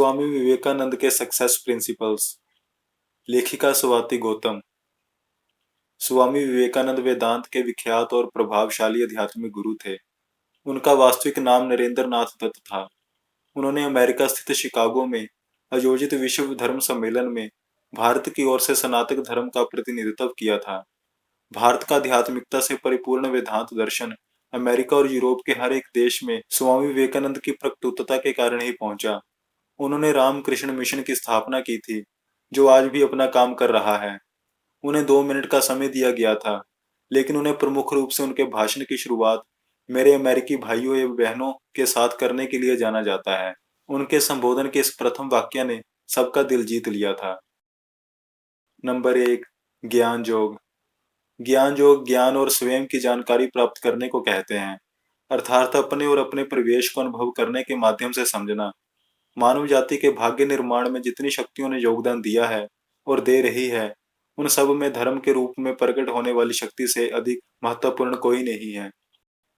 स्वामी विवेकानंद के success principles. लेखिका स्वाति गौतम। स्वामी विवेकानंद वेदांत के विख्यात और प्रभावशाली आध्यात्मिक गुरु थे। उनका वास्तविक नाम नरेंद्र नाथ दत्त था। उन्होंने अमेरिका स्थित शिकागो में आयोजित विश्व धर्म सम्मेलन में भारत की ओर से सनातन धर्म का प्रतिनिधित्व किया था। भारत का आध्यात्मिकता से परिपूर्ण वेदांत दर्शन अमेरिका और यूरोप के हर एक देश में स्वामी विवेकानंद की प्रकटता के कारण ही पहुंचा। उन्होंने रामकृष्ण मिशन की स्थापना की थी, जो आज भी अपना काम कर रहा है। उन्हें 2 मिनट का समय दिया गया था, लेकिन उन्हें प्रमुख रूप से उनके भाषण की शुरुआत मेरे अमेरिकी भाइयों एवं बहनों के साथ करने के लिए जाना जाता है। उनके संबोधन के इस प्रथम वाक्य ने सबका दिल जीत लिया था। नंबर 1, ज्ञान योग। ज्ञान योग ज्ञान और स्वयं की जानकारी प्राप्त करने को कहते हैं, अर्थात अपने और अपने परिवेश को अनुभव करने के माध्यम से समझना। मानव जाति के भाग्य निर्माण में जितनी शक्तियों ने योगदान दिया है और दे रही है, उन सब में धर्म के रूप में प्रकट होने वाली शक्ति से अधिक महत्वपूर्ण कोई नहीं है।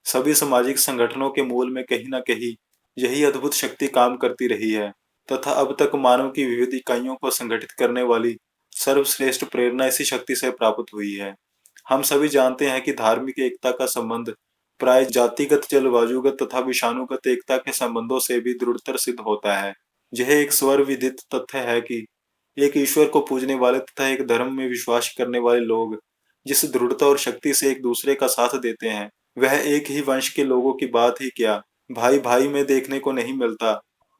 सभी सामाजिक संगठनों के मूल में कहीं न कहीं यही अद्भुत शक्ति काम करती रही है तथा अब तक मानव की विविध इकाइयों को संगठित करने वाली सर्वश्रेष्ठ प्रेरणा इसी शक्ति से प्राप्त हुई है। हम सभी जानते हैं कि धार्मिक एकता का संबंध प्राय जातिगत, जलवायुगत तथा विषाणुगत एकता के संबंधों से भी दृढ़तर सिद्ध होता है। यह एक सर्वविदित तथ्य है कि एक ईश्वर को पूजने वाले तथा एक धर्म में विश्वास करने वाले लोग जिस दृढ़ता और शक्ति से एक दूसरे का साथ देते हैं, वह एक ही वंश के लोगों की बात ही क्या, भाई भाई में देखने को नहीं मिलता।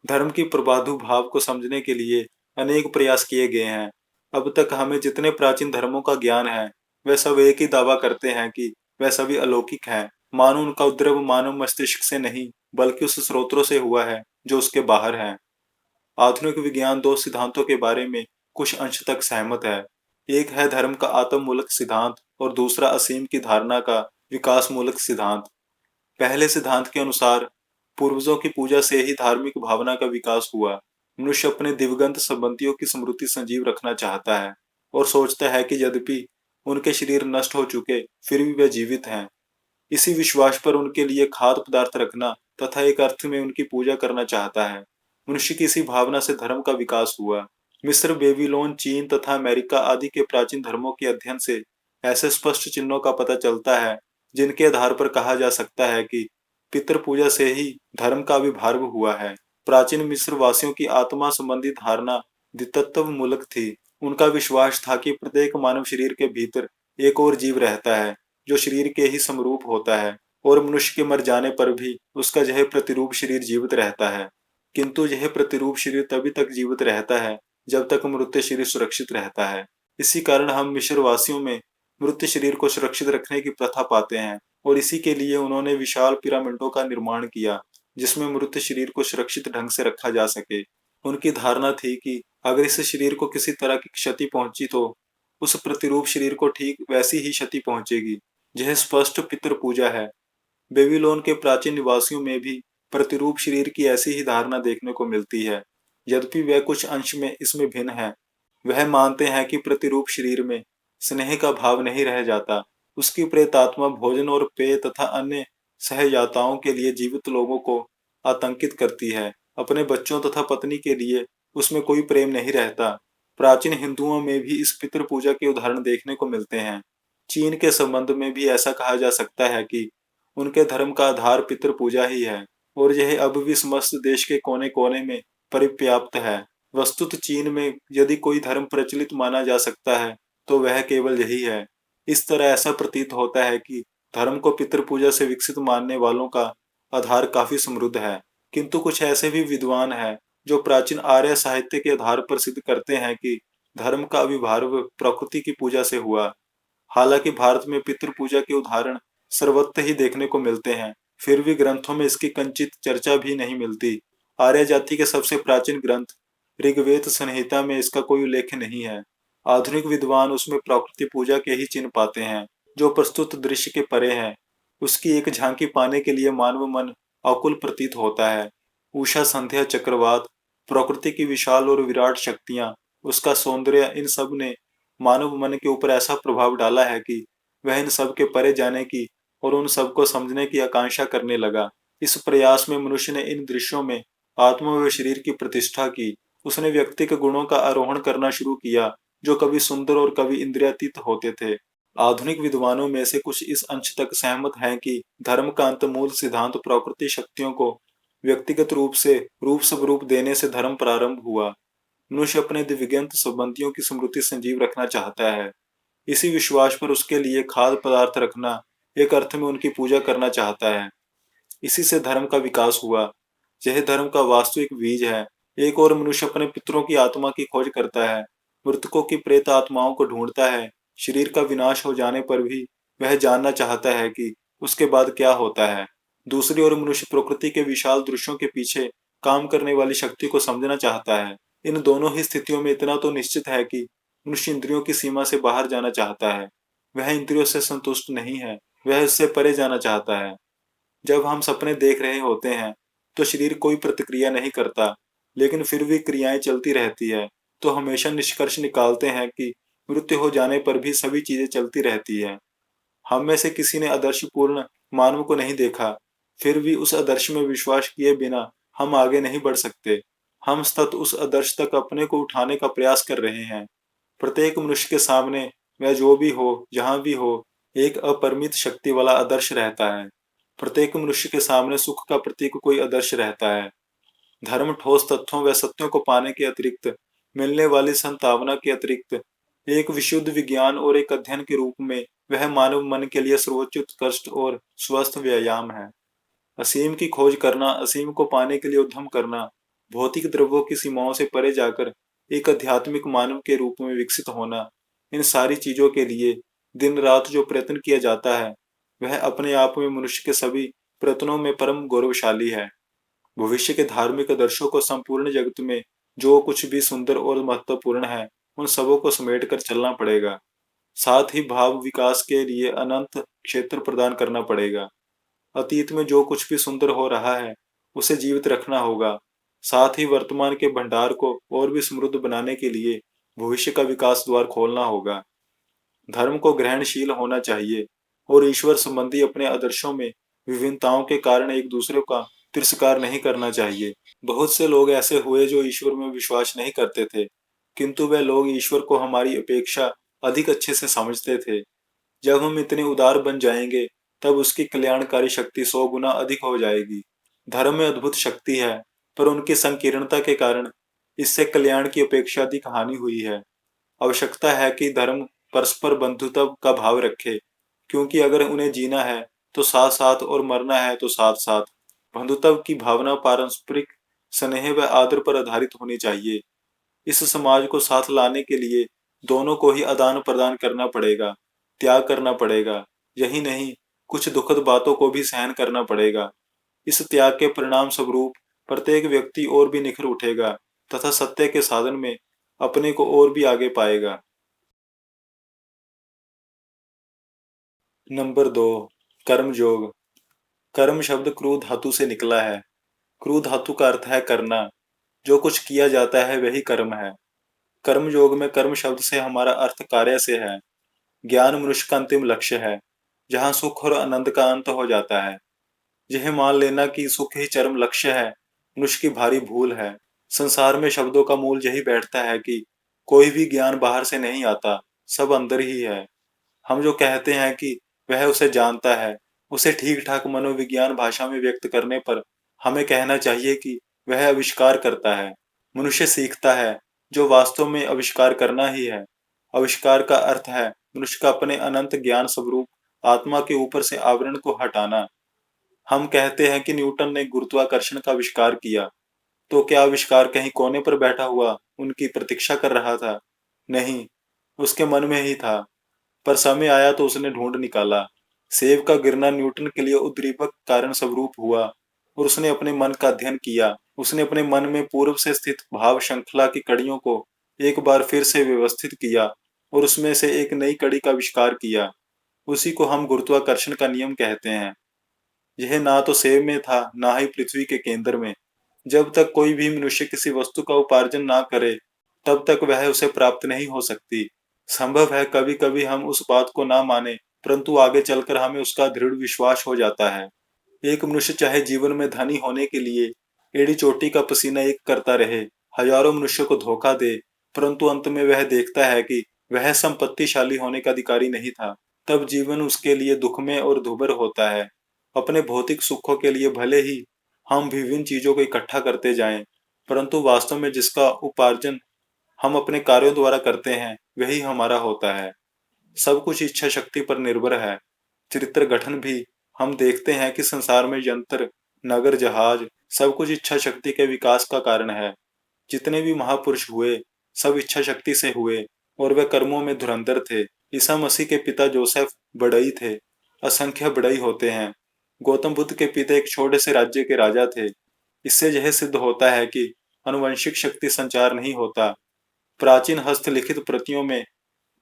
धर्म की प्रादुर्भाव को समझने के लिए अनेक प्रयास किए गए हैं। अब तक हमें जितने प्राचीन धर्मों का ज्ञान है, वे सब एक ही दावा करते हैं कि वह सभी अलौकिक हैं, मानो उनका उद्भव मानव मस्तिष्क से नहीं बल्कि उस स्रोतों से हुआ है जो उसके बाहर है। आधुनिक विज्ञान 2 सिद्धांतों के बारे में कुछ अंश तक सहमत है। एक है धर्म का आत्ममूलक सिद्धांत और दूसरा असीम की धारणा का विकास मूलक सिद्धांत। पहले सिद्धांत के अनुसार पूर्वजों की पूजा से ही धार्मिक भावना का विकास हुआ। मनुष्य अपने दिवंगत संबंधियों की स्मृति संजीव रखना चाहता है और सोचता है कि यद्यपि उनके शरीर नष्ट हो चुके, फिर भी वे जीवित हैं। इसी विश्वास पर उनके लिए खाद्य पदार्थ रखना तथा एक अर्थ में उनकी पूजा करना चाहता है। मनुष्य की इसी भावना से धर्म का विकास हुआ। मिस्र, बेबीलोन, चीन तथा अमेरिका आदि के प्राचीन धर्मों के अध्ययन से ऐसे स्पष्ट चिन्हों का पता चलता है जिनके आधार पर कहा जा सकता है कि पितृ पूजा से ही धर्म का आविर्भाव हुआ है। प्राचीन मिस्र वासियों की आत्मा संबंधी धारणा द्वितत्व मूलक थी। उनका विश्वास था कि प्रत्येक मानव शरीर के भीतर एक और जीव रहता है जो शरीर के ही समरूप होता है और मनुष्य के मर जाने पर भी उसका यह प्रतिरूप शरीर जीवित रहता है। किंतु यह प्रतिरूप शरीर तभी तक जीवित रहता है जब तक मृत शरीर सुरक्षित रहता है। इसी कारण हम मिस्र वासियों में मृत शरीर को सुरक्षित रखने की प्रथा पाते हैं और इसी के लिए उन्होंने विशाल पिरामिडों का निर्माण किया जिसमें मृत शरीर को सुरक्षित ढंग से रखा जा सके। उनकी धारणा थी कि अगर इस शरीर को किसी तरह की क्षति पहुंची तो उस प्रतिरूप शरीर को ठीक वैसी ही क्षति पहुंचेगी। यह स्पष्ट पितृ पूजा है। बेबीलोन के प्राचीन निवासियों में भी प्रतिरूप शरीर की ऐसी ही धारणा देखने को मिलती है, यद्यपि वह कुछ अंश में इसमें भिन्न है। वह मानते हैं कि प्रतिरूप शरीर में स्नेह का भाव नहीं रह जाता। उसकी प्रेतात्मा भोजन और पेय तथा अन्य सहयाताओं के लिए जीवित लोगों को आतंकित करती है। अपने बच्चों तथा पत्नी के लिए उसमें कोई प्रेम नहीं रहता। प्राचीन हिंदुओं में भी इस पितृ पूजा के उदाहरण देखने को मिलते हैं। चीन के संबंध में भी ऐसा कहा जा सकता है कि उनके धर्म का आधार पितृ पूजा ही है और यह अब भी समस्त देश के कोने कोने में परिव्याप्त है। वस्तुतः चीन में यदि कोई धर्म प्रचलित माना जा सकता है तो वह केवल यही है। इस तरह ऐसा प्रतीत होता है कि धर्म को पितृ पूजा से विकसित मानने वालों का आधार काफी समृद्ध है। किंतु कुछ ऐसे भी विद्वान हैं जो प्राचीन आर्य साहित्य के आधार पर सिद्ध करते हैं कि धर्म का आविर्भाव प्रकृति की पूजा से हुआ। हालांकि भारत में पितृ पूजा के उदाहरण सर्वत्र ही देखने को मिलते हैं, फिर भी ग्रंथों में इसकी कंचित चर्चा भी नहीं मिलती। आर्य जाति के सबसे प्राचीन ग्रंथ ऋग्वेद संहिता में इसका कोई उल्लेख नहीं है। आधुनिक विद्वान उसमें प्रकृति पूजा के ही चिन्ह पाते हैं, जो प्रस्तुत दृश्य के परे है। उसकी एक झांकी पाने के लिए मानव मन आकुल प्रतीत होता है। उषा, संध्या, चक्रवात, प्रकृति की विशाल और विराट शक्तियां, उसका सौंदर्य, इन सब ने मानव मन के ऊपर ऐसा प्रभाव डाला है कि वह इन सब के परे जाने की और उन सब को समझने की आकांक्षा करने लगा। इस प्रयास में मनुष्य ने इन दृश्यों में आत्मा व शरीर की प्रतिष्ठा की। उसने व्यक्ति के गुणों का आरोहण करना शुरू किया, जो कभी सुंदर और कभी इंद्रियातीत होते थे। आधुनिक विद्वानों में से कुछ इस अंश तक सहमत हैं कि धर्म का अंत मूल सिद्धांत प्रकृति शक्तियों को व्यक्तिगत रूप से रूप स्वरूप देने से धर्म प्रारंभ हुआ। मनुष्य अपने दिव्यज्ञान संबंधियों की स्मृति संजीव रखना चाहता है। इसी विश्वास पर उसके लिए खाद्य पदार्थ रखना एक अर्थ में उनकी पूजा करना चाहता है। इसी से धर्म का विकास हुआ। यह धर्म का वास्तविक बीज है। एक और मनुष्य अपने पितरों की आत्मा की खोज करता है, मृतकों की प्रेत आत्माओं को ढूंढता है। शरीर का विनाश हो जाने पर भी वह जानना चाहता है कि उसके बाद क्या होता है। दूसरी ओर मनुष्य प्रकृति के विशाल दृश्यों के पीछे काम करने वाली शक्ति को समझना चाहता है। इन दोनों ही स्थितियों में इतना तो निश्चित है कि मनुष्य इंद्रियों की सीमा से बाहर जाना चाहता है। वह इंद्रियों से संतुष्ट नहीं है, वह उससे परे जाना चाहता है। जब हम सपने देख रहे होते हैं तो शरीर कोई प्रतिक्रिया नहीं करता, लेकिन फिर भी क्रियाएं चलती रहती है। तो हमेशा निष्कर्ष निकालते हैं कि मृत्यु हो जाने पर भी सभी चीजें चलती रहती है। हम में से किसी ने आदर्शपूर्ण मानव को नहीं देखा, फिर भी उस आदर्श में विश्वास किए बिना हम आगे नहीं बढ़ सकते। हम सतत उस आदर्श तक अपने को उठाने का प्रयास कर रहे हैं। प्रत्येक मनुष्य के सामने, वह जो भी हो, जहां भी हो, एक अपरिमित शक्ति वाला आदर्श रहता है। प्रत्येक मनुष्य के सामने सुख का प्रतीक कोई आदर्श रहता है। धर्म ठोस तथ्यों व सत्यों को पाने के अतिरिक्त, मिलने वाली संभावना के अतिरिक्त, एक विशुद्ध विज्ञान और एक अध्ययन के रूप में वह मानव मन के लिए सर्वोच्च उत्कृष्ट और स्वस्थ व्यायाम है। असीम की खोज करना, असीम को पाने के लिए उद्यम करना, भौतिक द्रव्यों की सीमाओं से परे जाकर एक आध्यात्मिक मानव के रूप में विकसित होना, इन सारी चीजों के लिए दिन रात जो प्रयत्न किया जाता है, वह अपने आप में मनुष्य के सभी प्रयत्नों में परम गौरवशाली है। भविष्य के धार्मिक आदर्शों को संपूर्ण जगत में जो कुछ भी सुंदर और महत्वपूर्ण है, उन सबों को समेट कर चलना पड़ेगा। साथ ही भाव विकास के लिए अनंत क्षेत्र प्रदान करना पड़ेगा। अतीत में जो कुछ भी सुंदर हो रहा है, उसे जीवित रखना होगा। साथ ही वर्तमान के भंडार को और भी समृद्ध बनाने के लिए भविष्य का विकास द्वार खोलना होगा। धर्म को ग्रहणशील होना चाहिए और ईश्वर संबंधी अपने आदर्शों में विभिन्नताओं के कारण एक दूसरे का तिरस्कार नहीं करना चाहिए। बहुत से लोग ऐसे हुए जो ईश्वर में विश्वास नहीं करते थे, किंतु वे लोग ईश्वर को हमारी अपेक्षा अधिक अच्छे से समझते थे। जब हम इतने उदार बन जाएंगे, तब उसकी कल्याणकारी शक्ति 100 गुना अधिक हो जाएगी। धर्म में अद्भुत शक्ति है, पर उनकी संकीर्णता के कारण इससे कल्याण की अपेक्षा अधिक हानि हुई है। आवश्यकता है कि धर्म परस्पर बंधुता का भाव रखे, क्योंकि अगर उन्हें जीना है तो साथ साथ और मरना है तो साथ साथ। बंधुत्व की भावना पारस्परिक स्नेह व आदर पर आधारित होनी चाहिए। इस समाज को साथ लाने के लिए दोनों को ही आदान प्रदान करना पड़ेगा, त्याग करना पड़ेगा। यही नहीं, कुछ दुखद बातों को भी सहन करना पड़ेगा। इस त्याग के परिणाम स्वरूप प्रत्येक व्यक्ति और भी निखर उठेगा तथा सत्य के साधन में अपने को और भी आगे पाएगा। नंबर 2, कर्म योग। कर्म शब्द क्रू धातु से निकला है। क्रू धातु का अर्थ है करना। जो कुछ किया जाता है वही कर्म है। कर्म योग में कर्म शब्द से हमारा अर्थ कार्य से है। ज्ञान मनुष्य का अंतिम लक्ष्य है, जहाँ सुख और आनंद का अंत हो जाता है। यह मान लेना कि सुख ही चरम लक्ष्य है, मनुष्य की भारी भूल है। संसार में शब्दों का मूल यही बैठता है कि कोई भी ज्ञान बाहर से नहीं आता, सब अंदर ही है। हम जो कहते हैं कि वह उसे जानता है, उसे ठीक ठाक मनोविज्ञान भाषा में व्यक्त करने पर हमें कहना चाहिए कि वह आविष्कार करता है। मनुष्य सीखता है, जो वास्तव में आविष्कार करना ही है। आविष्कार का अर्थ है मनुष्य का अपने अनंत ज्ञान स्वरूप आत्मा के ऊपर से आवरण को हटाना। हम कहते हैं कि न्यूटन ने गुरुत्वाकर्षण का आविष्कार किया, तो क्या आविष्कार कहीं कोने पर बैठा हुआ उनकी प्रतीक्षा कर रहा था? नहीं, उसके मन में ही था। पर समय आया तो उसने ढूंढ निकाला। सेब का गिरना न्यूटन के लिए उद्दीपक कारण स्वरूप हुआ और उसने अपने मन का अध्ययन किया। उसने अपने मन में पूर्व से स्थित भाव श्रृंखला की कड़ियों को एक बार फिर से व्यवस्थित किया और उसमें से एक नई कड़ी का आविष्कार किया। उसी को हम गुरुत्वाकर्षण का नियम कहते हैं। यह ना तो सेब में था, ना ही पृथ्वी के केंद्र में। जब तक कोई भी मनुष्य किसी वस्तु का उपार्जन ना करे, तब तक वह उसे प्राप्त नहीं हो सकती। संभव है कभी कभी हम उस बात को ना माने, परंतु आगे चलकर हमें उसका दृढ़ विश्वास हो जाता है। एक मनुष्य चाहे जीवन में धनी होने के लिए एड़ी चोटी का पसीना एक करता रहे, हजारों मनुष्यों को धोखा दे, परंतु अंत में वह देखता है कि वह संपत्तिशाली होने का अधिकारी नहीं था, तब जीवन उसके लिए दुखमय और दुभर होता है। अपने भौतिक सुखों के लिए भले ही हम विभिन्न चीजों को इकट्ठा करते जाएं, परंतु वास्तव में जिसका उपार्जन हम अपने कार्यों द्वारा करते हैं वही हमारा होता है। सब कुछ इच्छा शक्ति पर निर्भर है। चरित्र गठन भी हम देखते हैं कि संसार में यंत्र, नगर, जहाज सब कुछ इच्छा शक्ति के विकास का कारण है। जितने भी महापुरुष हुए सब इच्छा शक्ति से हुए और वे कर्मों में धुरंधर थे। ईसा मसीह के पिता जोसेफ बढ़ई थे। असंख्य बढ़ई होते हैं। गौतम बुद्ध के पिता एक छोटे से राज्य के राजा थे। इससे यह सिद्ध होता है कि आनुवंशिक शक्ति संचार नहीं होता। प्राचीन हस्तलिखित प्रतियों में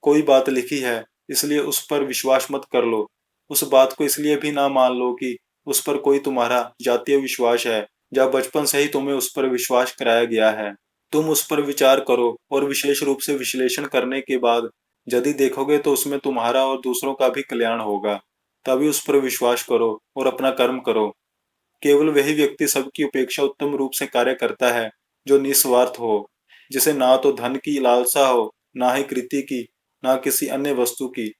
कोई बात लिखी है इसलिए उस पर विश्वास मत कर लो। उस बात को इसलिए भी ना मान लो कि उस पर कोई तुम्हारा जातीय विश्वास है या बचपन से ही तुम्हें उस पर विश्वास कराया गया है। तुम उस पर विचार करो और विशेष रूप से विश्लेषण करने के बाद यदि देखोगे तो उसमें तुम्हारा और दूसरों का भी कल्याण होगा। तभी उस पर विश्वास करो और अपना कर्म करो। केवल वही व्यक्ति सबकी उपेक्षा उत्तम रूप से कार्य करता है जो निस्वार्थ हो, जिसे ना तो धन की लालसा हो, ना ही कृति की, ना किसी अन्य वस्तु की।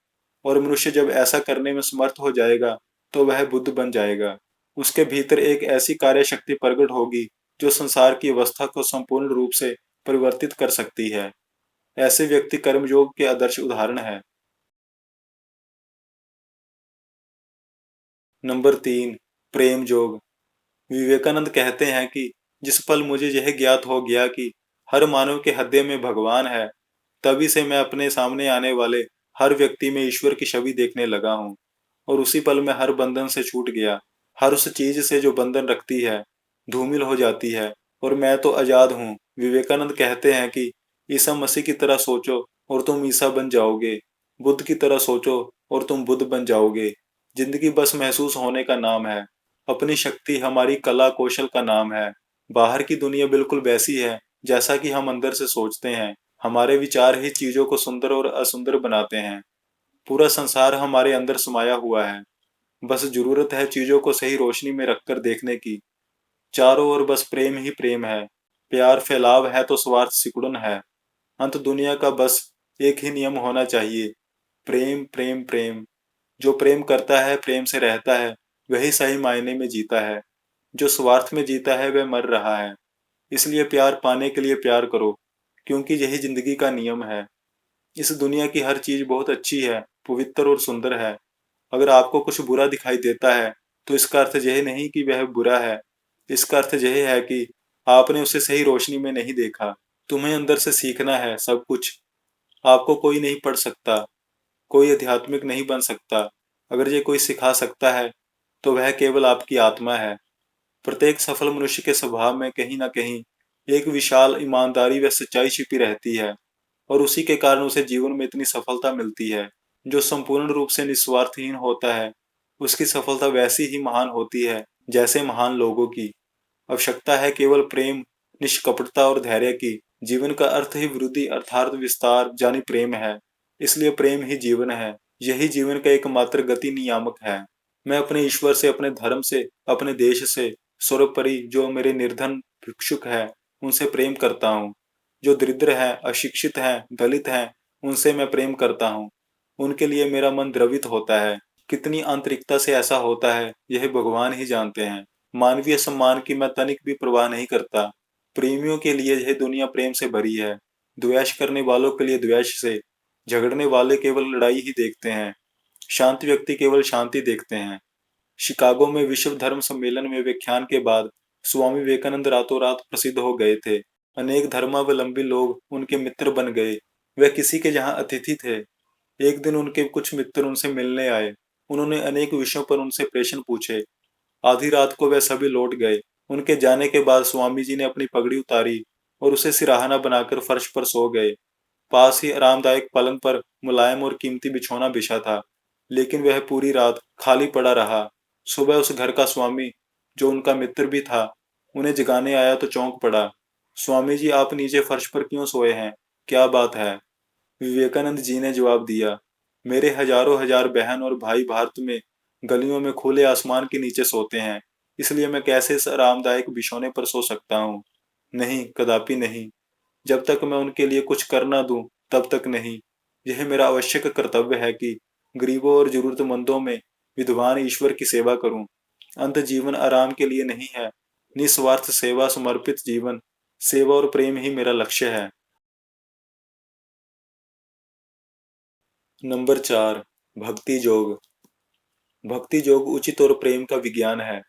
और मनुष्य जब ऐसा करने में समर्थ हो जाएगा तो वह बुद्ध बन जाएगा। उसके भीतर एक ऐसी कार्य शक्ति प्रकट होगी जो संसार की अवस्था को संपूर्ण रूप से परिवर्तित कर सकती है। ऐसे व्यक्ति कर्मयोग के आदर्श उदाहरण है। नंबर 3, प्रेम योग। विवेकानंद कहते हैं कि जिस पल मुझे यह ज्ञात हो गया कि हर मानव के हृदय में भगवान है, तभी से मैं अपने सामने आने वाले हर व्यक्ति में ईश्वर की छवि देखने लगा हूँ। और उसी पल में हर बंधन से छूट गया। हर उस चीज से जो बंधन रखती है धूमिल हो जाती है और मैं तो आजाद हूँ। विवेकानंद कहते हैं कि ईसा मसीह की तरह सोचो और तुम ईसा बन जाओगे। बुद्ध की तरह सोचो और तुम बुद्ध बन जाओगे। जिंदगी बस महसूस होने का नाम है। अपनी शक्ति हमारी कला कौशल का नाम है। बाहर की दुनिया बिल्कुल वैसी है जैसा कि हम अंदर से सोचते हैं। हमारे विचार ही चीजों को सुंदर और असुंदर बनाते हैं। पूरा संसार हमारे अंदर समाया हुआ है। बस जरूरत है चीजों को सही रोशनी में रखकर देखने की। चारों ओर बस प्रेम ही प्रेम है। प्यार फैलाव है तो स्वार्थ सिकुड़न है। अंत दुनिया का बस एक ही नियम होना चाहिए, प्रेम प्रेम प्रेम। जो प्रेम करता है, प्रेम से रहता है, वही सही मायने में जीता है। जो स्वार्थ में जीता है वह मर रहा है। इसलिए प्यार पाने के लिए प्यार करो, क्योंकि यही जिंदगी का नियम है। इस दुनिया की हर चीज बहुत अच्छी है, पवित्र और सुंदर है। अगर आपको कुछ बुरा दिखाई देता है तो इसका अर्थ यह नहीं कि वह बुरा है। इसका अर्थ यह है कि आपने उसे सही रोशनी में नहीं देखा। तुम्हें अंदर से सीखना है सब कुछ। आपको कोई नहीं पढ़ सकता, कोई आध्यात्मिक नहीं बन सकता। अगर ये कोई सिखा सकता है तो वह केवल आपकी आत्मा है। प्रत्येक सफल मनुष्य के स्वभाव में कहीं ना कहीं एक विशाल ईमानदारी व सच्चाई छिपी रहती है और उसी के कारण उसे जीवन में इतनी सफलता मिलती है। जो संपूर्ण रूप से निस्वार्थहीन होता है उसकी सफलता वैसी ही महान होती है जैसे महान लोगों की। आवश्यकता है केवल प्रेम, निष्कपटता और धैर्य की। जीवन का अर्थ ही वृद्धि अर्थात विस्तार जानी प्रेम है। इसलिए प्रेम ही जीवन है। यही जीवन का एकमात्र गति नियामक है। मैं अपने ईश्वर से, अपने धर्म से, अपने देश से, सर्वोपरि जो मेरे निर्धन भिक्षुक है उनसे प्रेम करता हूँ। जो दरिद्र है, अशिक्षित है, दलित है, उनसे मैं प्रेम करता हूँ। उनके लिए मेरा मन द्रवित होता है। कितनी आंतरिकता से ऐसा होता है यह भगवान ही जानते हैं। मानवीय सम्मान की मैं तनिक भी परवाह नहीं करता। प्रेमियों के लिए यह दुनिया प्रेम से भरी है। द्वेष करने वालों के लिए द्वेष से। झगड़ने वाले केवल लड़ाई ही देखते हैं। शांत व्यक्ति केवल शांति देखते हैं। शिकागो में विश्व धर्म सम्मेलन में व्याख्यान के बाद स्वामी विवेकानंद रातों रात प्रसिद्ध हो गए थे। अनेक धर्मावलंबी लोग उनके मित्र बन गए। वे किसी के यहाँ अतिथि थे। एक दिन उनके कुछ मित्र उनसे मिलने आए। उन्होंने अनेक विषयों पर उनसे प्रश्न पूछे। आधी रात को वे सभी लौट गए। उनके जाने के बाद स्वामी जी ने अपनी पगड़ी उतारी और उसे सिराहना बनाकर फर्श पर सो गए। पास ही आरामदायक पलंग पर मुलायम और कीमती बिछौना बिछा था, लेकिन वह पूरी रात खाली पड़ा रहा। सुबह उस घर का स्वामी, जो उनका मित्र भी था, उन्हें जगाने आया तो चौंक पड़ा। स्वामी जी, आप नीचे फर्श पर क्यों सोए हैं? क्या बात है? विवेकानंद जी ने जवाब दिया, मेरे हजारों हजार बहन और भाई भारत में गलियों में खुले आसमान के नीचे सोते हैं। इसलिए मैं कैसे इस आरामदायक बिछौने पर सो सकता हूँ? नहीं, कदापि नहीं। जब तक मैं उनके लिए कुछ कर ना दूं, तब तक नहीं। यह मेरा आवश्यक कर्तव्य है कि गरीबों और जरूरतमंदों में विद्वान ईश्वर की सेवा करूं। अंत जीवन आराम के लिए नहीं है। निस्वार्थ सेवा, समर्पित जीवन, सेवा और प्रेम ही मेरा लक्ष्य है। नंबर 4, भक्ति योग। भक्ति योग उचित और प्रेम का विज्ञान है।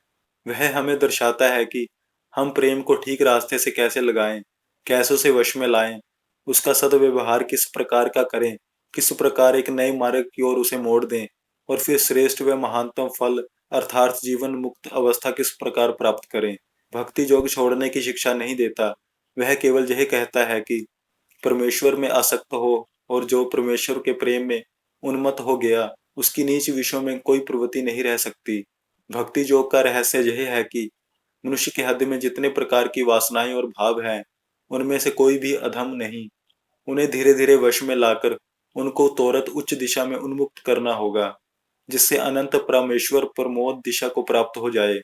वह हमें दर्शाता है कि हम प्रेम को ठीक रास्ते से कैसे लगाएं, कैसे उसे वश में लाएं, उसका सदव्यवहार किस प्रकार का करें, किस प्रकार एक नए मार्ग की ओर उसे मोड़ दें, और फिर श्रेष्ठ व महानतम फल अर्थात जीवन मुक्त अवस्था किस प्रकार प्राप्त करें। भक्ति योग छोड़ने की शिक्षा नहीं देता। वह केवल यह कहता है कि परमेश्वर में आसक्त हो, और जो परमेश्वर के प्रेम में उन्मत्त हो गया, उसकी नीच विषयों में कोई प्रवृत्ति नहीं रह सकती। भक्ति योग का रहस्य यह है कि मनुष्य के हृदय में जितने प्रकार की वासनाएं और भाव हैं, उनमें से कोई भी अधम नहीं। उन्हें धीरे धीरे वश में लाकर उनको तोरत उच्च दिशा में उन्मुक्त करना होगा, जिससे अनंत परमेश्वर प्रमोद दिशा को प्राप्त हो जाए।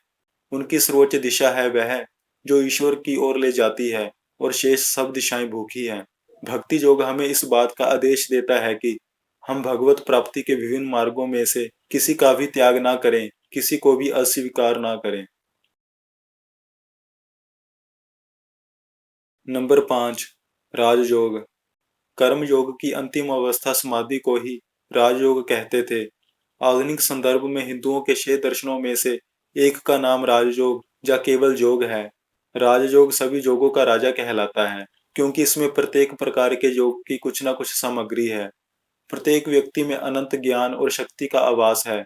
उनकी सर्वोच्च दिशा है वह जो ईश्वर की ओर ले जाती है, और शेष सब दिशाएं भूखी हैं। भक्ति योग हमें इस बात का आदेश देता है कि हम भगवत प्राप्ति के विभिन्न मार्गों में से किसी का भी त्याग ना करें, किसी को भी अस्वीकार ना करें। नंबर 5, राजयोग। कर्म योग की अंतिम अवस्था समाधि को ही राजयोग कहते थे। आधुनिक संदर्भ में हिंदुओं के 6 दर्शनों में से एक का नाम राजयोग या केवल योग है। राजयोग सभी योगों का राजा कहलाता है, क्योंकि इसमें प्रत्येक प्रकार के योग की कुछ न कुछ सामग्री है। प्रत्येक व्यक्ति में अनंत ज्ञान और शक्ति का आवास है।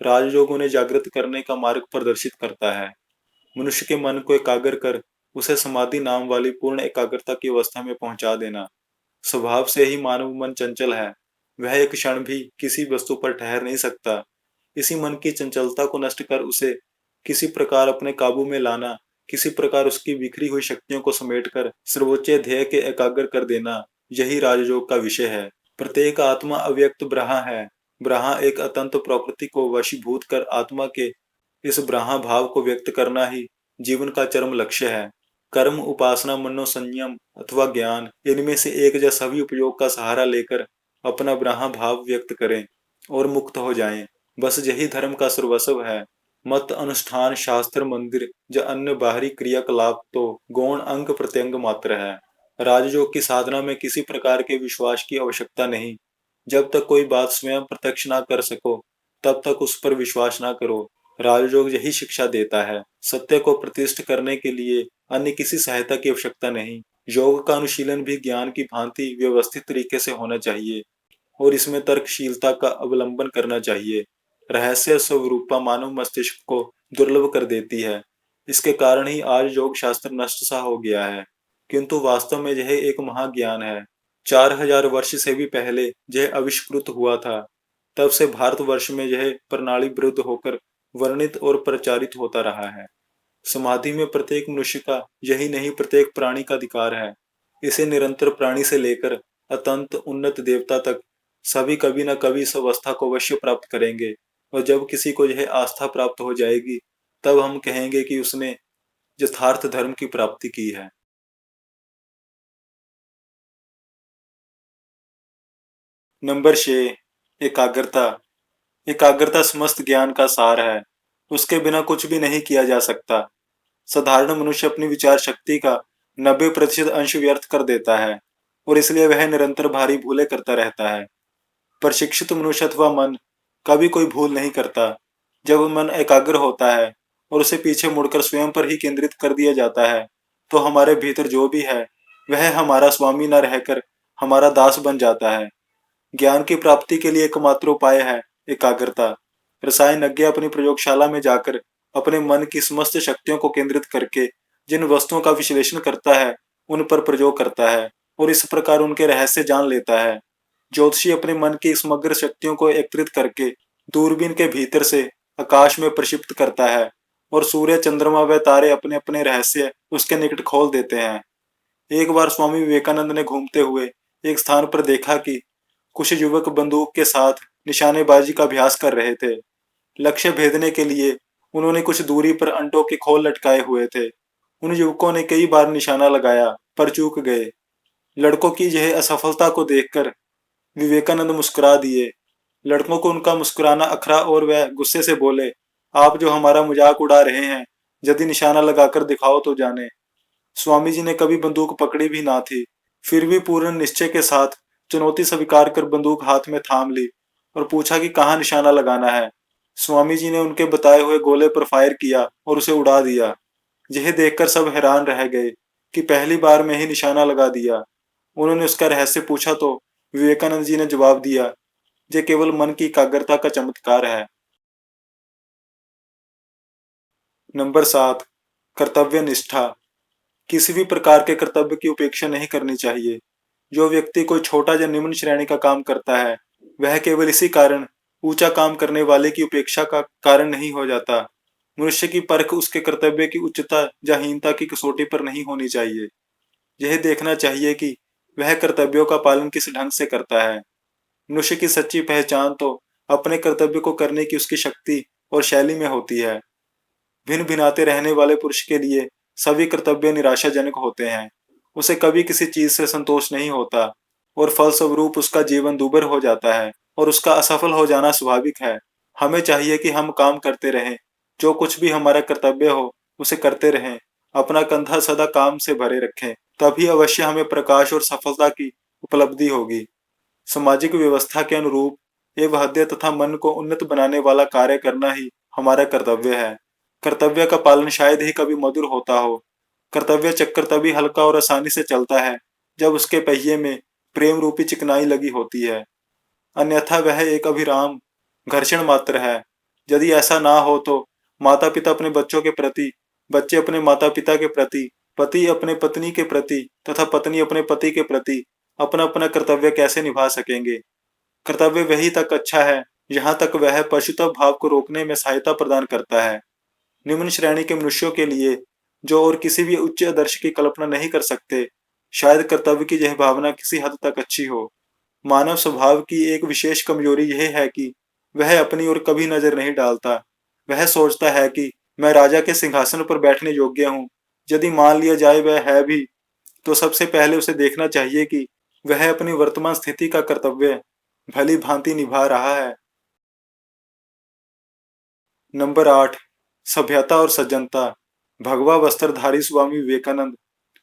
राजयोग उन्हें जागृत करने का मार्ग प्रदर्शित करता है। मनुष्य के मन को एकाग्र कर उसे समाधि नाम वाली पूर्ण एकाग्रता की अवस्था में पहुंचा देना। स्वभाव से ही मानव मन चंचल है। वह एक क्षण भी किसी वस्तु पर ठहर नहीं सकता। इसी मन की चंचलता को नष्ट कर उसे किसी प्रकार अपने काबू में लाना, किसी प्रकार उसकी बिखरी हुई शक्तियों को समेटकर सर्वोच्च ध्येय के एकाग्र कर देना, यही राजयोग का विषय है। प्रत्येक आत्मा अव्यक्त ब्रह्म है। ब्रह्म एक अतंत प्रकृति को वशीभूत कर आत्मा के इस ब्रह्म भाव को व्यक्त करना ही जीवन का चरम लक्ष्य है। कर्म, उपासना, मनोसंयम अथवा ज्ञान, इनमें से एक या सभी उपयोग का सहारा लेकर अपना ब्रह्म भाव व्यक्त करें और मुक्त हो जाएं। बस यही धर्म का सर्वस्व है। मत, अनुष्ठान, शास्त्र, मंदिर या अन्य बाहरी क्रियाकलाप तो गौण अंग प्रत्यंग मात्र है। राजयोग की साधना में किसी प्रकार के विश्वास की आवश्यकता नहीं। जब तक कोई बात स्वयं प्रत्यक्ष ना कर सको, तब तक उस पर विश्वास ना करो। राजयोग यही शिक्षा देता है। सत्य को प्रतिष्ठित करने के लिए अन्य किसी सहायता की आवश्यकता नहीं। योग का अनुशीलन भी ज्ञान की भांति व्यवस्थित तरीके से होना चाहिए, और इसमें तर्कशीलता का अवलंबन करना चाहिए। रहस्य स्वरूपा मानव मस्तिष्क को दुर्लभ कर देती है। इसके कारण ही आज योग शास्त्र नष्ट सा हो गया है, किंतु वास्तव में यह एक महाज्ञान है। 4000 वर्ष से भी पहले यह आविष्कृत हुआ था। तब से भारतवर्ष में यह प्रणाली विरुद्ध होकर वर्णित और प्रचारित होता रहा है। समाधि में प्रत्येक मनुष्य का, यही नहीं प्रत्येक प्राणी का अधिकार है। इसे निरंतर प्राणी से लेकर अत्यंत उन्नत देवता तक सभी कभी न कभी इस अवस्था को अवश्य प्राप्त करेंगे, और जब किसी को यह आस्था प्राप्त हो जाएगी, तब हम कहेंगे कि उसने यथार्थ धर्म की प्राप्ति की है। नंबर 6, एकाग्रता। एकाग्रता समस्त ज्ञान का सार है। उसके बिना कुछ भी नहीं किया जा सकता। साधारण मनुष्य अपनी विचार शक्ति का 90% अंश व्यर्थ कर देता है, और इसलिए वह निरंतर भारी भूलें करता रहता है। प्रशिक्षित मनुष्य अथवा मन कभी कोई भूल नहीं करता। जब मन एकाग्र होता है और उसे पीछे मुड़कर स्वयं पर ही केंद्रित कर दिया जाता है, तो हमारे भीतर जो भी है वह हमारा स्वामी न रहकर हमारा दास बन जाता है। ज्ञान की प्राप्ति के लिए एकमात्र उपाय है एकाग्रता। रसायनज्ञ अपनी प्रयोगशाला में जाकर अपने मन की समस्त शक्तियों को केंद्रित करके जिन वस्तुओं का विश्लेषण करता है, उन पर प्रयोग करता है, और इस प्रकार उनके रहस्य जान लेता है। ज्योतिषी अपने मन की समग्र शक्तियों को एकत्रित करके दूरबीन के भीतर से आकाश में प्रक्षिप्त करता है, और सूर्य, चंद्रमा व तारे अपने अपने रहस्य उसके निकट खोल देते हैं। एक बार स्वामी विवेकानंद ने घूमते हुए एक स्थान पर देखा कि कुछ युवक बंदूक के साथ निशानेबाजी का अभ्यास कर रहे थे। लक्ष्य भेदने के लिए उन्होंने कुछ दूरी पर अंटों के खोल लटकाए हुए थे। उन युवकों ने कई बार निशाना लगाया पर चूक गए। लड़कों की यह असफलता को देखकर विवेकानंद मुस्कुरा दिए। लड़कों को उनका मुस्कुराना अखरा और वह गुस्से से बोले, आप जो हमारा मजाक उड़ा रहे हैं, यदि निशाना लगाकर दिखाओ तो जाने। स्वामी जी ने कभी बंदूक पकड़ी भी ना थी, फिर भी पूर्ण निश्चय के साथ चुनौती स्वीकार कर बंदूक हाथ में थाम ली और पूछा कि कहाँ निशाना लगाना है। स्वामी जी ने उनके बताए हुए गोले पर फायर किया और उसे उड़ा दिया। यह देखकर सब हैरान रह गए कि पहली बार में ही निशाना लगा दिया। उन्होंने उसका रहस्य पूछा तो विवेकानंद जी ने जवाब दिया, ये केवल मन की एकाग्रता का चमत्कार है। नंबर 7, कर्तव्य निष्ठा। किसी भी प्रकार के कर्तव्य की उपेक्षा नहीं करनी चाहिए। जो व्यक्ति कोई छोटा या निम्न श्रेणी का काम करता है, वह केवल इसी कारण ऊंचा काम करने वाले की उपेक्षा का कारण नहीं हो जाता। मनुष्य की परख उसके कर्तव्य की उच्चता या हीनता की कसौटी पर नहीं होनी चाहिए। यह देखना चाहिए कि वह कर्तव्यों का पालन किस ढंग से करता है। मनुष्य की सच्ची पहचान तो अपने कर्तव्य को करने की उसकी शक्ति और शैली में होती है। भिन्न भिनाते रहने वाले पुरुष के लिए सभी कर्तव्य निराशाजनक होते हैं। उसे कभी किसी चीज से संतोष नहीं होता और फलस्वरूप उसका जीवन दूभर हो जाता है और उसका असफल हो जाना स्वाभाविक है। हमें चाहिए कि हम काम करते रहें, जो कुछ भी हमारा कर्तव्य हो उसे करते रहें, अपना कंधा सदा काम से भरे रखें, तभी अवश्य हमें प्रकाश और सफलता की उपलब्धि होगी। सामाजिक व्यवस्था के अनुरूप एवं हृदय तथा मन को उन्नत बनाने वाला कार्य करना ही हमारा कर्तव्य है। कर्तव्य का पालन शायद ही कभी मधुर होता हो। कर्तव्य चक्कर तभी हल्का और आसानी से चलता है जब उसके पहिए में प्रेम रूपी चिकनाई लगी होती है, अन्यथा वह एक अभिराम घर्षण मात्र है। यदि ऐसा ना हो तो माता पिता अपने बच्चों के प्रति, बच्चे अपने माता पिता के प्रति, पति अपने पत्नी के प्रति तथा पत्नी अपने पति के प्रति अपना अपना कर्तव्य कैसे निभा सकेंगे। कर्तव्य वही तक अच्छा है जहां तक वह पशुत्व भाव को रोकने में सहायता प्रदान करता है। निम्न श्रेणी के मनुष्यों के लिए, जो और किसी भी उच्च आदर्श की कल्पना नहीं कर सकते, शायद कर्तव्य की यह भावना किसी हद तक अच्छी हो। मानव स्वभाव की एक विशेष कमजोरी यह है कि वह अपनी ओर कभी नजर नहीं डालता। वह सोचता है कि मैं राजा के सिंहासन पर बैठने योग्य हूँ। यदि मान लिया जाए वह है भी, तो सबसे पहले उसे देखना चाहिए कि वह अपनी वर्तमान स्थिति का कर्तव्य भली भांति निभा रहा है। नंबर 8, सभ्यता और सज्जनता। भगवा वस्त्रधारी स्वामी विवेकानंद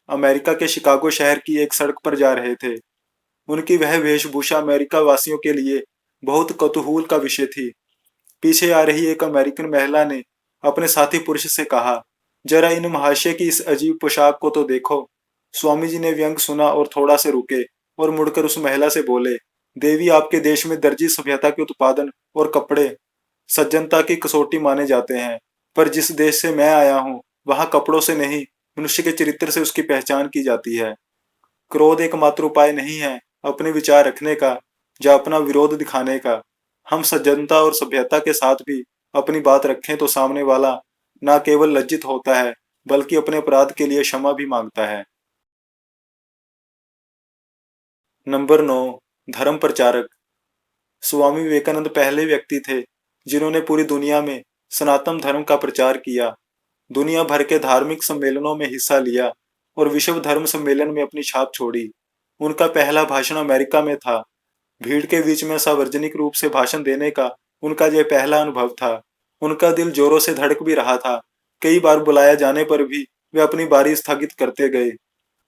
अमेरिका के शिकागो शहर की एक सड़क पर जा रहे थे। उनकी वह वेशभूषा अमेरिका वासियों के लिए बहुत कौतूहल का विषय थी। पीछे आ रही एक अमेरिकन महिला ने अपने साथी पुरुष से कहा, जरा इन महाशय की इस अजीब पोशाक को तो देखो। स्वामी जी ने व्यंग सुना और थोड़ा से रुके और मुड़कर उस महिला से बोले, देवी, आपके देश में दर्जी सभ्यता के उत्पादन और कपड़े सज्जनता की कसौटी माने जाते हैं, पर जिस देश से मैं आया हूँ वहां कपड़ों से नहीं, मनुष्य के चरित्र से उसकी पहचान की जाती है। क्रोध एकमात्र उपाय नहीं है अपने विचार रखने का या अपना विरोध दिखाने का। हम सज्जनता और सभ्यता के साथ भी अपनी बात रखें तो सामने वाला न केवल लज्जित होता है बल्कि अपने अपराध के लिए क्षमा भी मांगता है। नंबर 9, धर्म प्रचारक। स्वामी विवेकानंद पहले व्यक्ति थे जिन्होंने पूरी दुनिया में सनातन धर्म का प्रचार किया। दुनिया भर के धार्मिक सम्मेलनों में हिस्सा लिया और विश्व धर्म सम्मेलन में अपनी छाप छोड़ी। उनका पहला भाषण अमेरिका में था। भीड़ के बीच में सार्वजनिक रूप से भाषण देने का उनका यह पहला अनुभव था। उनका दिल जोरों से धड़क भी रहा था। कई बार बुलाया जाने पर भी वे अपनी बारी स्थगित करते गए।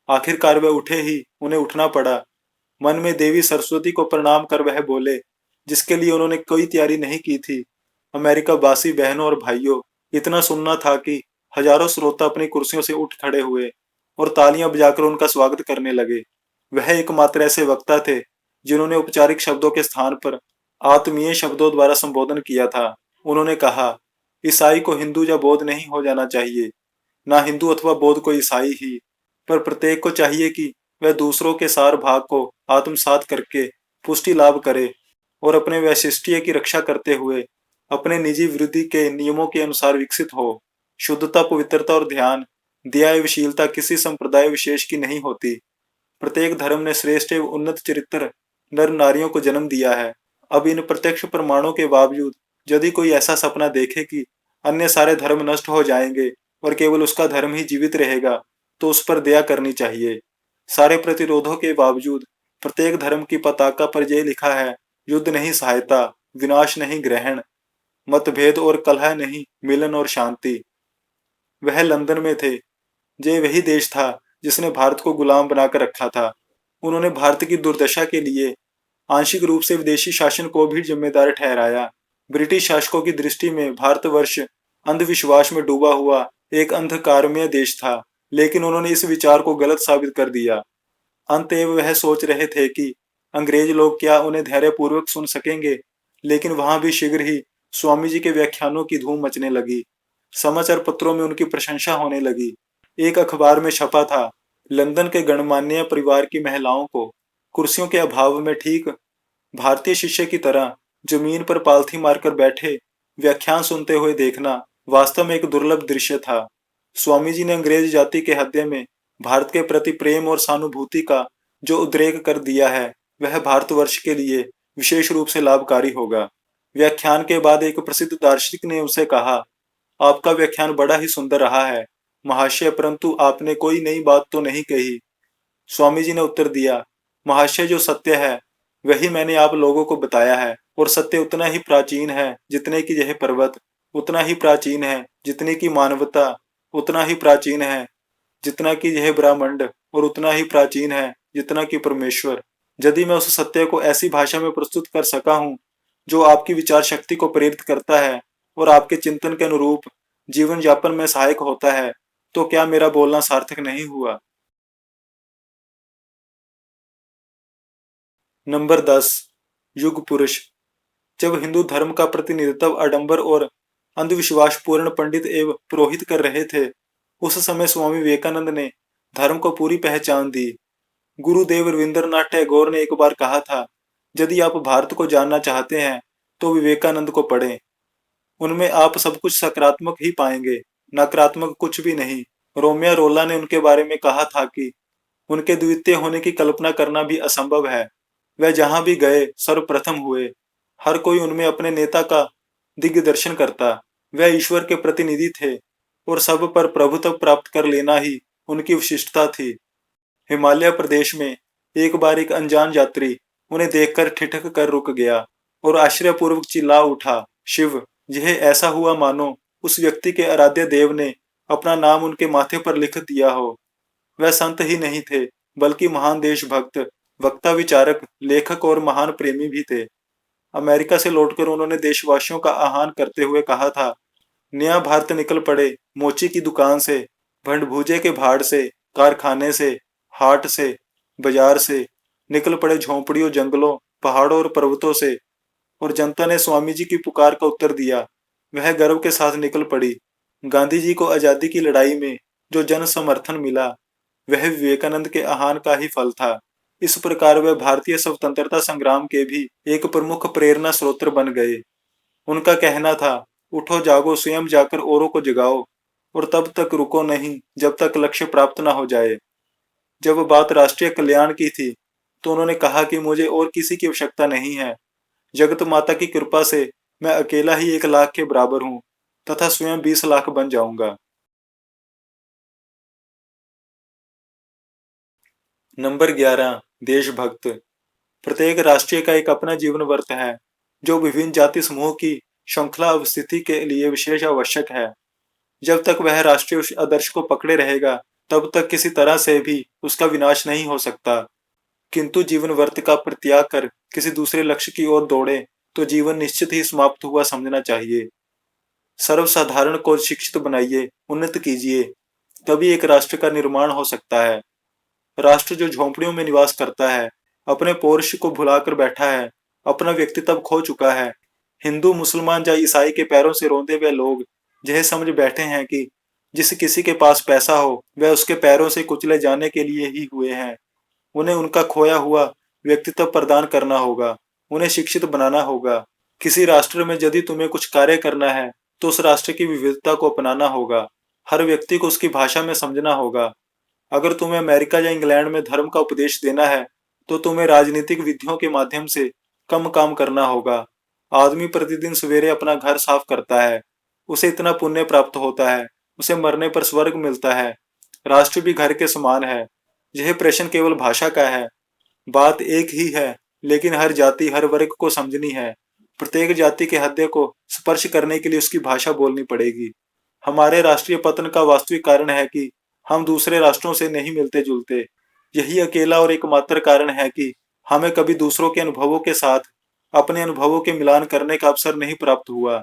आखिरकार वे उठे ही उन्हें उठना पड़ा। मन में देवी सरस्वती को प्रणाम कर वह बोले, जिसके लिए उन्होंने कोई तैयारी नहीं की थी, अमेरिका वासी बहनों और भाइयों, इतना सुनना था कि हजारों श्रोता अपनी कुर्सियों से उठ खड़े हुए और तालियां बजाकर उनका स्वागत करने लगे। वह एकमात्र ऐसे वक्ता थे जिन्होंने औपचारिक शब्दों के स्थान पर आत्मीय शब्दों द्वारा संबोधन किया था। उन्होंने कहा, ईसाई को हिंदू या बौद्ध नहीं हो जाना चाहिए, ना हिंदू अथवा बौद्ध को ईसाई ही, पर प्रत्येक को चाहिए कि वह दूसरों के सार भाग को आत्मसात करके पुष्टि लाभ करे और अपने वैशिष्ट्य की रक्षा करते हुए अपने निजी वृद्धि के नियमों के अनुसार विकसित हो। शुद्धता, पवित्रता और ध्यान, दया एवं शीलता किसी संप्रदाय विशेष की नहीं होती। प्रत्येक धर्म ने श्रेष्ठ एवं उन्नत चरित्र नर नारियों को जन्म दिया है। अब इन प्रत्यक्ष प्रमाणों के बावजूद यदि कोई ऐसा सपना देखे कि अन्य सारे धर्म नष्ट हो जाएंगे और केवल उसका धर्म ही जीवित रहेगा, तो उस पर दया करनी चाहिए। सारे प्रतिरोधों के बावजूद प्रत्येक धर्म की पताका पर यह लिखा है, युद्ध नहीं सहायता, विनाश नहीं ग्रहण, मतभेद और कलह नहीं मिलन और शांति। वह लंदन में थे। ये वही देश था जिसने भारत को गुलाम बनाकर रखा था। उन्होंने भारत की दुर्दशा के लिए आंशिक रूप से विदेशी शासन को भी जिम्मेदार ठहराया। ब्रिटिश शासकों की दृष्टि में भारतवर्ष अंधविश्वास में डूबा हुआ एक अंधकारमय देश था, लेकिन उन्होंने इस विचार को गलत साबित कर दिया। अंतएव वह सोच रहे थे कि अंग्रेज लोग क्या उन्हें धैर्यपूर्वक सुन सकेंगे, लेकिन वहां भी शीघ्र ही स्वामी जी के व्याख्यानों की धूम मचने लगी। समाचार पत्रों में उनकी प्रशंसा होने लगी। एक अखबार में छपा था, लंदन के गणमान्य परिवार की महिलाओं को कुर्सियों के अभाव में ठीक भारतीय शिष्य की तरह जमीन पर पालथी मारकर बैठे व्याख्यान सुनते हुए देखना वास्तव में एक दुर्लभ दृश्य था। स्वामी जी ने अंग्रेज जाति के हृदय में भारत के प्रति प्रेम और सहानुभूति का जो उद्रेक कर दिया है, वह भारतवर्ष के लिए विशेष रूप से लाभकारी होगा। व्याख्यान के बाद एक प्रसिद्ध दार्शनिक ने उनसे कहा, आपका व्याख्यान बड़ा ही सुंदर रहा है महाशय, परंतु आपने कोई नई बात तो नहीं कही। स्वामी जी ने उत्तर दिया, महाशय, जो सत्य है वही मैंने आप लोगों को बताया है, और सत्य उतना ही प्राचीन है जितने की यह पर्वत, उतना ही प्राचीन है जितने की मानवता, उतना ही प्राचीन है जितना कि यह ब्रह्मांड, और उतना ही प्राचीन है जितना कि परमेश्वर। यदि मैं उस सत्य को ऐसी भाषा में प्रस्तुत कर सका हूँ जो आपकी विचार शक्ति को प्रेरित करता है और आपके चिंतन के अनुरूप जीवन यापन में सहायक होता है, तो क्या मेरा बोलना सार्थक नहीं हुआ। नंबर 10। युग पुरुष। जब हिंदू धर्म का प्रतिनिधित्व आडंबर और अंधविश्वास पूर्ण पंडित एवं पुरोहित कर रहे थे, उस समय स्वामी विवेकानंद ने धर्म को पूरी पहचान दी। गुरुदेव रविंद्रनाथ टैगोर ने एक बार कहा था, यदि आप भारत को जानना चाहते हैं तो विवेकानंद को पढ़ें। उनमें आप सब कुछ सकारात्मक ही पाएंगे, नकारात्मक कुछ भी नहीं। रोमियो रोला ने उनके बारे में कहा था कि उनके द्वितीय होने की कल्पना करना भी असंभव है। वह जहां भी गए सर्वप्रथम हुए। हर कोई उनमें अपने नेता का दिग्दर्शन करता। वह ईश्वर के प्रतिनिधि थे और सब पर प्रभुत्व प्राप्त कर लेना ही उनकी विशिष्टता थी। हिमालय प्रदेश में एक बार एक अनजान यात्री उन्हें देखकर ठिठक कर रुक गया और आश्चर्यपूर्वक चिल्ला उठा, शिव! यह ऐसा हुआ मानो उस व्यक्ति के आराध्य देव ने अपना नाम उनके माथे पर लिख दिया हो। वह संत ही नहीं थे, बल्कि महान देशभक्त, वक्ता, विचारक, लेखक और महान प्रेमी भी थे। अमेरिका से लौटकर उन्होंने देशवासियों का आह्वान करते हुए कहा था, नया भारत निकल पड़े, मोची की दुकान से, भंडभूजे के भाड़ से, कारखाने से, हाट से, बाजार से, निकल पड़े झोंपड़ियों, जंगलों, पहाड़ों और पर्वतों से। और जनता ने स्वामी जी की पुकार का उत्तर दिया। वह गर्व के साथ निकल पड़ी। गांधी जी को आजादी की लड़ाई में जो जन समर्थन मिला, वह विवेकानंद के आह्वान का ही फल था। इस प्रकार वह भारतीय स्वतंत्रता संग्राम के भी एक प्रमुख प्रेरणा स्रोत बन गए। उनका कहना था, उठो जागो, स्वयं जाकर औरों को जगाओ, और तब तक रुको नहीं जब तक लक्ष्य प्राप्त न हो जाए। जब बात राष्ट्रीय कल्याण की थी, तो उन्होंने कहा कि मुझे और किसी की आवश्यकता नहीं है। जगत माता की कृपा से मैं अकेला ही 1 लाख के बराबर हूँ, तथा स्वयं 20 लाख बन जाऊंगा। नंबर 11। देशभक्त। प्रत्येक राष्ट्रीय का एक अपना जीवन वर्त है, जो विभिन्न जाति समूह की श्रृंखला अवस्थिति के लिए विशेष आवश्यक है। जब तक वह राष्ट्रीय उस आदर्श को पकड़े रहेगा, तब तक किसी तरह से भी उसका विनाश नहीं हो सकता। किंतु जीवन वर्त का परित्याग कर किसी दूसरे लक्ष्य की ओर दौड़े तो जीवन निश्चित ही समाप्त हुआ समझना चाहिए। सर्वसाधारण को शिक्षित बनाइए, उन्नत कीजिए, तभी एक राष्ट्र का निर्माण हो सकता है। राष्ट्र जो झोंपड़ियों में निवास करता है, अपने पौरुष को भुलाकर बैठा है, अपना व्यक्तित्व खो चुका है। हिंदू, मुसलमान या ईसाई के पैरों से रोंदे हुए लोग यह समझ बैठे हैं कि जिस किसी के पास पैसा हो, वह उसके पैरों से कुचले जाने के लिए ही हुए हैं। उन्हें उनका खोया हुआ व्यक्तित्व प्रदान करना होगा, उन्हें शिक्षित बनाना होगा। किसी राष्ट्र में यदि तुम्हें कुछ कार्य करना है, तो उस राष्ट्र की विविधता को अपनाना होगा। हर व्यक्ति को उसकी भाषा में समझना होगा। अगर तुम्हें अमेरिका या इंग्लैंड में धर्म का उपदेश देना है, तो तुम्हें राजनीतिक विधियों के माध्यम से कम काम करना होगा। आदमी प्रतिदिन सवेरे अपना घर साफ करता है उसे इतना पुण्य प्राप्त होता है, उसे मरने पर स्वर्ग मिलता है। राष्ट्र भी घर के समान है। यह प्रश्न केवल भाषा का है। बात एक ही है, लेकिन हर जाति हर वर्ग को समझनी है। प्रत्येक जाति के हृदय को स्पर्श करने के लिए उसकी भाषा बोलनी पड़ेगी। हमारे राष्ट्रीय पतन का वास्तविक कारण है कि हम दूसरे राष्ट्रों से नहीं मिलते जुलते। यही अकेला और एकमात्र कारण है कि हमें कभी दूसरों के अनुभवों के साथ अपने अनुभवों के मिलान करने का अवसर नहीं प्राप्त हुआ।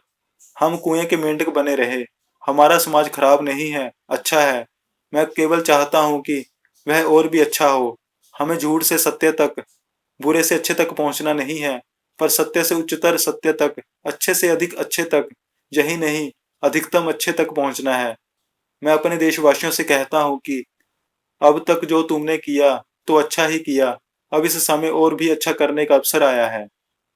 हम कुएं के मेंढक बने रहे। हमारा समाज खराब नहीं है, अच्छा है। मैं केवल चाहता हूं कि वह और भी अच्छा हो। हमें झूठ से सत्य तक, बुरे से अच्छे तक पहुंचना नहीं है, पर सत्य से उच्चतर सत्य तक, अच्छे से अधिक अच्छे तक, यही नहीं, अधिकतम अच्छे तक पहुंचना है। मैं अपने देशवासियों से कहता हूं कि अब तक जो तुमने किया तो अच्छा ही किया। अब इस समय और भी अच्छा करने का अवसर आया है।